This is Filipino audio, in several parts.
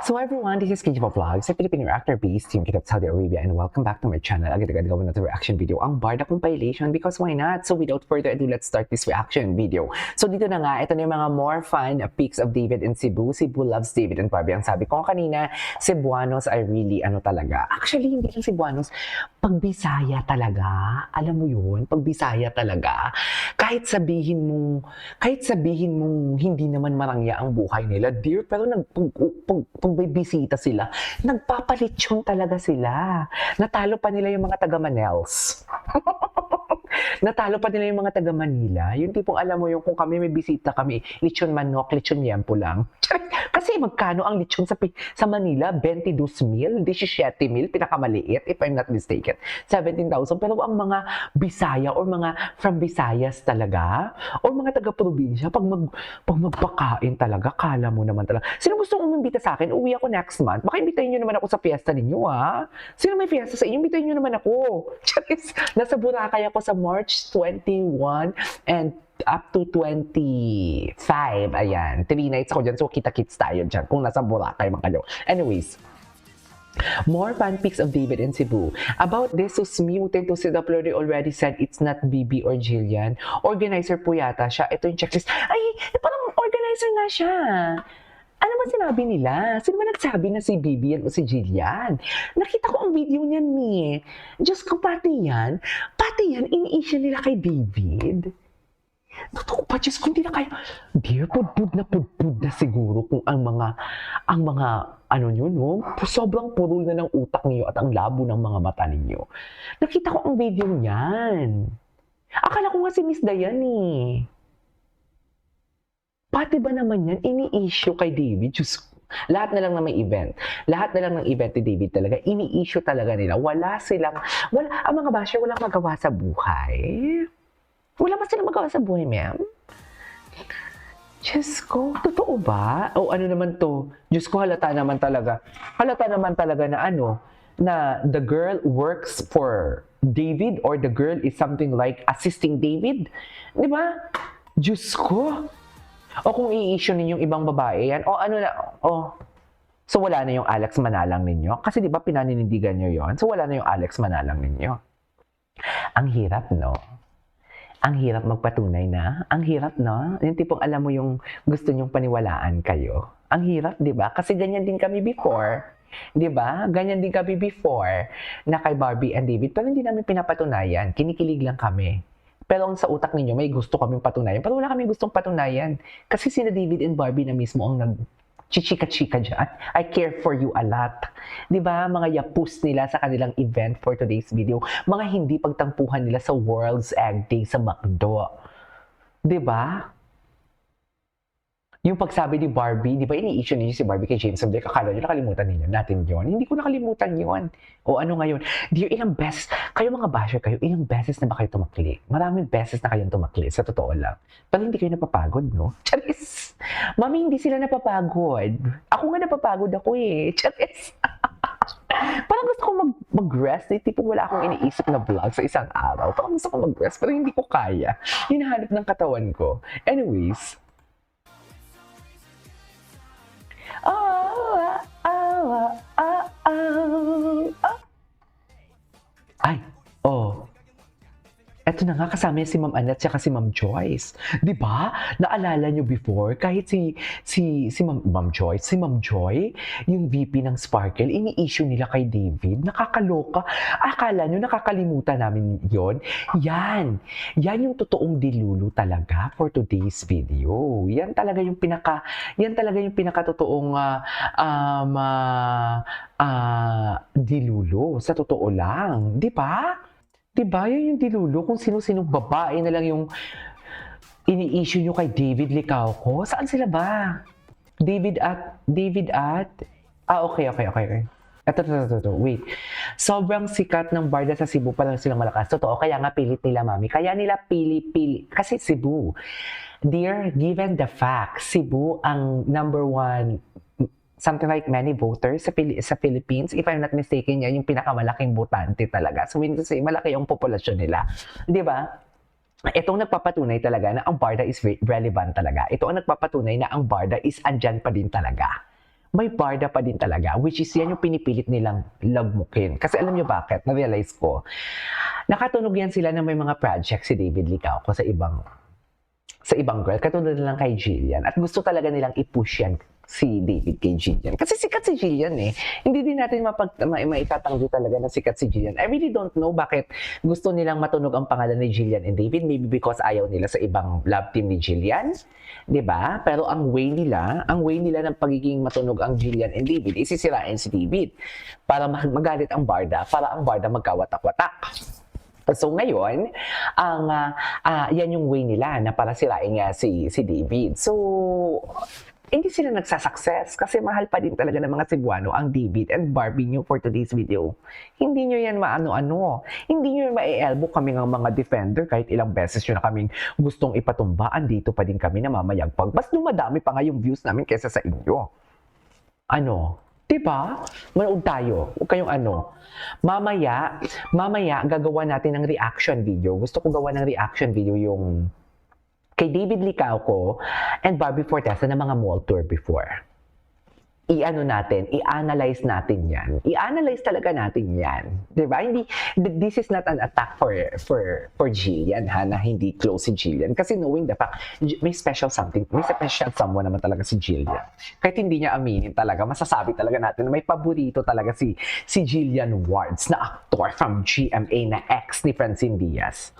So everyone, this is KG Vlogs, a Filipino actor based in Kitab, Saudi Arabia, and welcome back to my channel. Agad-agad gawin natin reaction video ang Barda compilation because why not? So without further ado, let's start this reaction video. So dito na nga, ito na yung mga more fun pics of David in Cebu. Cebu loves David and Barbie. Ang sabi ko kanina, Cebuanos are really talaga. Actually, hindi lang Cebuanos, pag Bisaya talaga. Alam mo yun? Pag Bisaya talaga. Kahit sabihin mong hindi naman marangya ang buhay nila, dear, pero pag may bisita sila, nagpapalitsyon talaga sila. Natalo pa nila yung mga taga Manels. Natalo pa nila yung mga taga Manila. Yung tipong alam mo yung kung kami may bisita kami, lechon manok, lechon yempo lang. Kasi magkano ang lechon sa Manila? 22,000, 17,000, pinakamaliit, if I'm not mistaken. 17,000. Pero ang mga Bisaya or mga from Visayas talaga, or mga taga-probinsya, pag magpakain talaga, kala mo naman talaga. Sino gusto umimbita sa akin? Uwi ako next month. Baka imbitahin nyo naman ako sa fiesta ninyo, ha? Sino may fiesta sa inyo? Imbitahin nyo naman ako. Charis, nasa Boracay ako sa March 21 and up to 25. Ayan. 3 nights ako dyan. So, kita-kits tayo dyan kung nasa Boracay man kayo. Anyways, more fan pics of David in Cebu. About this, Susmutin to Sidaplory already said it's not Bibi or Jillian. Organizer po yata siya. Ito yung checklist. Ay, parang organizer nga siya. Ano ba sinabi nila? Sino ba nagsabi na si Bibi yan o si Jillian? Nakita ko ang video niyan, ni. Diyos ko, pati yan, ini-issue nila kay David. Totoo pa, Diyos ko, hindi na kayo. Dear, pudpud na siguro kung ang mga, ano nyo, no? Sobrang purol na ng utak niyo at ang labo ng mga mata ninyo. Nakita ko ang video niyan. Akala ko nga si Miss Dayan, eh. Pati ba naman yan, ini-issue kay David? Diyos ko. Lahat na lang na may event. Lahat na lang ng event ni David talaga, ini-issue talaga nila. Ang mga basher, walang magawa sa buhay. Wala ba silang magawa sa buhay, ma'am? Diyos ko, totoo ba? O ano naman to? Diyos ko, halata naman talaga na the girl works for David or the girl is something like assisting David. Di ba? Diyos ko. O kung i-issue ninyong ibang babae yan, so wala na yung Alex Manalang ninyo? Kasi di ba pinaninindigan nyo yon? So wala na yung Alex Manalang ninyo. Ang hirap, no? Ang hirap magpatunay na. Ang hirap, no? Yung tipong alam mo yung gusto nyong paniwalaan kayo. Ang hirap, di ba? Kasi ganyan din kami before. Di ba? Ganyan din kami before na kay Barbie and David. Pero hindi namin pinapatunayan. Kinikilig lang kami. Pero ang sa utak ninyo, may gusto kaming patunayan. Pero wala kaming gustong patunayan. Kasi sina David and Barbie na mismo ang nag-chichika-chika dyan. I care for you a lot. Di ba? Mga yapus nila sa kanilang event for today's video. Mga hindi pagtampuhan nila sa World's Egg Day sa McDo. Di ba? Yung pagsabi ni Barbie, di ba ini-issue ninyo si Barbie kay James Blake? Akala nyo nakalimutan ninyo natin yon? Hindi ko nakalimutan yon. O ano ngayon? Dear, ilang beses, kayo mga basher kayo, ilang beses na ba kayo tumakli? Maraming beses na kayong tumakli, sa totoo lang. Pero hindi kayo napapagod, no? Charis! Mami, hindi sila napapagod. Ako nga napapagod ako eh. Charis! Parang gusto ko mag-rest. Tipong wala akong iniisip na vlog sa isang araw. Parang gusto ko mag-rest, pero hindi ko kaya. Hinahanap ng katawan ko. Anyways, ay, oh. Eto na nga, kasama niya si Ma'am Annette at si Ma'am Joyce. Di ba? Naalala niyo before, kahit si Ma'am Joyce, yung VP ng Sparkle, ini-issue nila kay David. Nakakaloka. Akala niyo nakakalimutan namin yon? Yan yung totoong dilulu talaga for today's video. Yan talaga yung pinaka-totoong dilulu. Sa totoo lang. Di ba? Diba? Yan yung dilulo kung sino-sinong babae na lang yung ini-issue nyo kay David Licauco. Saan sila ba? David at... okay. Ito. Wait. Sobrang sikat ng Barda sa Cebu pa lang silang malakas. Totoo, kaya nga pilit nila, mami. Kaya nila pili. Kasi Cebu. Dear, given the fact, Cebu ang number 1 something like many voters sa Philippines. If I'm not mistaken, yan yung pinakamalaking botante talaga. So, meaning to say, malaki yung populasyon nila. Di ba? Itong nagpapatunay talaga na ang Barda is relevant talaga. Ito ang nagpapatunay na ang Barda is andyan pa din talaga. may barda pa din talaga, which is yan yung pinipilit nilang lagmukin. Kasi alam nyo bakit? Na-realize ko, nakatunog yan sila na may mga project si David Licauco sa ibang girl, katulad lang kay Jillian. At gusto talaga nilang i-push yan si David kay Jillian. Kasi sikat si Jillian eh. Hindi din natin maitatanggi talaga na sikat si Jillian. I really don't know bakit gusto nilang matunog ang pangalan ni Jillian and David. Maybe because ayaw nila sa ibang love team ni Jillian. 'Di ba? Pero ang way nila ng pagiging matunog ang Jillian and David, isisirain si David. Para magalit ang barda, para ang barda magkawatak-watak. So ngayon, yan yung way nila na para sirain nga si David. So, hindi sila nagsasucess kasi mahal pa din talaga ng mga Cebuano ang David and Barbie nyo for today's video. Hindi nyo yan maano-ano. Hindi nyo ma-elbow kami ng mga defender kahit ilang beses nyo na kaming gustong ipatumba. Andito pa din kami na mamayagpag. Mas dumadami pa nga yung views namin kaysa sa inyo. Ano? Diba? Manood tayo. Huwag kayong ano. Mamaya, gagawa natin ng reaction video. Gusto ko gawa ng reaction video yung kay David Licauco and Barbie Fortesa na mga mall tour before. I-analyze natin yan. I-analyze talaga natin yan. Diba? This is not an attack for Jillian, ha, na hindi close si Jillian. Kasi knowing the fact, may special someone naman talaga si Jillian. Kahit hindi niya aminin talaga, masasabi talaga natin na may paborito talaga si Jillian Wards na actor from GMA na ex ni Francine Diaz.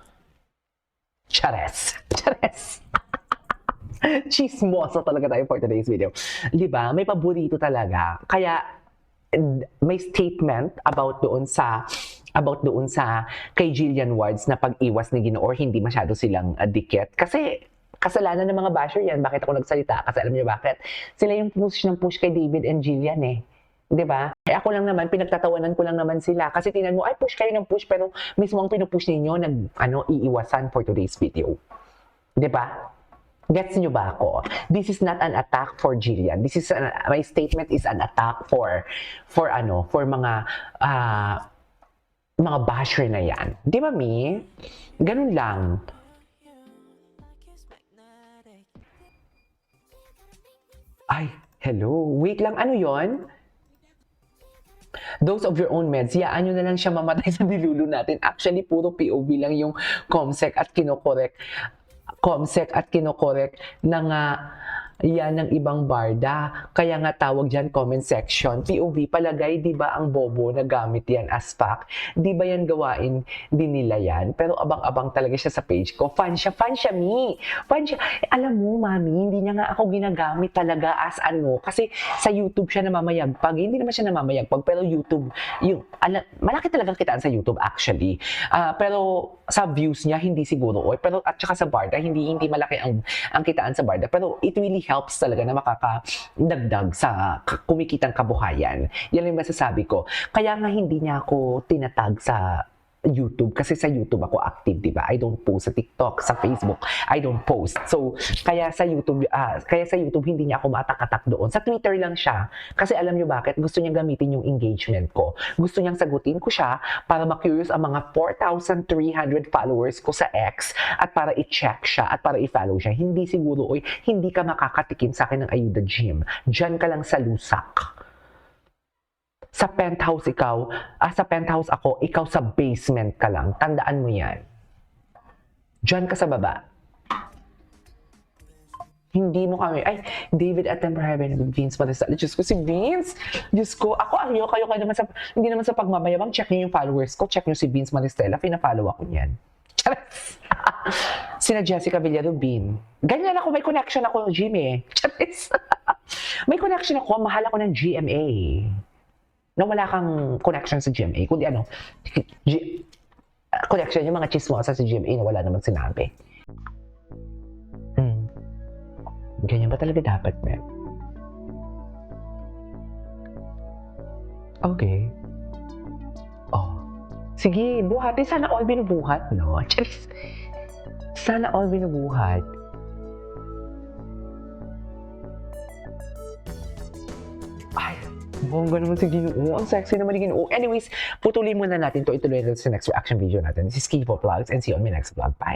Chares. Chismoso talaga tayo for today's video. Diba? May paborito talaga. Kaya, may statement about doon sa kay Jillian Wards na pag-iwas ni Ginoo or hindi masyado silang dikit. Kasi, kasalanan ng mga basher yan. Bakit ako nagsalita? Kasi alam niyo bakit? Sila yung push kay David and Jillian eh. 'Di ba? Eh ako lang naman, pinagtatawanan ko lang naman sila. Kasi tingnan mo, ay push kayo ng push, pero mismo ang pinupush ninyo, iiwasan for today's video. 'Di ba? Gets nyo ba ako? This is not an attack for Jillian. My statement is an attack for mga basher na yan. 'Di ba, Mi? Ganun lang. Ay, hello. Wait lang, ano 'yon? Those of your own meds, yaan nyo na lang siya mamatay sa nilulo natin. Actually, puro POV lang yung comsec at kinokorek na nga yan ng ibang barda. Kaya nga tawag dyan comment section. POV, palagay, di ba ang bobo na gamit yan as fact? Di ba yan gawain din nila yan? Pero abang-abang talaga siya sa page ko. Fan siya, Mi. Fan siya. Alam mo, Mami, hindi niya nga ako ginagamit talaga as ano. Kasi sa YouTube siya namamayagpag. Hindi naman siya namamayagpag. Pero YouTube, malaki talagang kitaan sa YouTube actually. Pero sa views niya, hindi siguro. Pero at saka sa barda, hindi malaki ang kitaan sa barda. Pero it really helps talaga na makakadagdag sa kumikitang kabuhayan. Yan yung masasabi ko. Kaya nga hindi niya ako tinatag sa YouTube kasi sa YouTube ako active, di ba? I don't post sa TikTok, sa Facebook. I don't post. So, kaya sa YouTube hindi niya ako matak-atak doon. Sa Twitter lang siya. Kasi alam niyo bakit? Gusto niya gamitin yung engagement ko. Gusto niyang sagutin ko siya para ma-curious ang mga 4,300 followers ko sa X at para i-check siya at para i-follow siya. Hindi siguro, hindi ka makakatikim sa akin ng Ayuda Gym. Diyan ka lang sa lusak. Sa penthouse ako, ikaw sa basement ka lang. Tandaan mo yan. Diyan ka sa baba. Hindi mo kami, David at Temper Heaven with Vince Maristella. Diyos ko, si Vince! Diyos ko, ako kayo naman hindi naman sa pagmamayabang, check nyo yung followers ko, check nyo si Vince Maristella, pina-follow ako niyan. Sina Jessica Villarubin. Ganyan ako, may connection ako ng gym eh. May connection ako, mahal ako ng GMA. Na wala kang connection sa GMA, kundi connection yung mga chismosa sa GMA na wala namang sinabi. Ganyan ba talaga dapat, Mem? Okay. Oh. Sige, buhatin. Sana all binubuhat, no? Sana all binubuhat. Ay, bongga naman si Ginoo. Ang sexy naman ni Ginoo. Anyways, putulin muna natin to. Ituloy natin sa next reaction video natin. This is Kipo Vlogs and see you on my next vlog. Bye!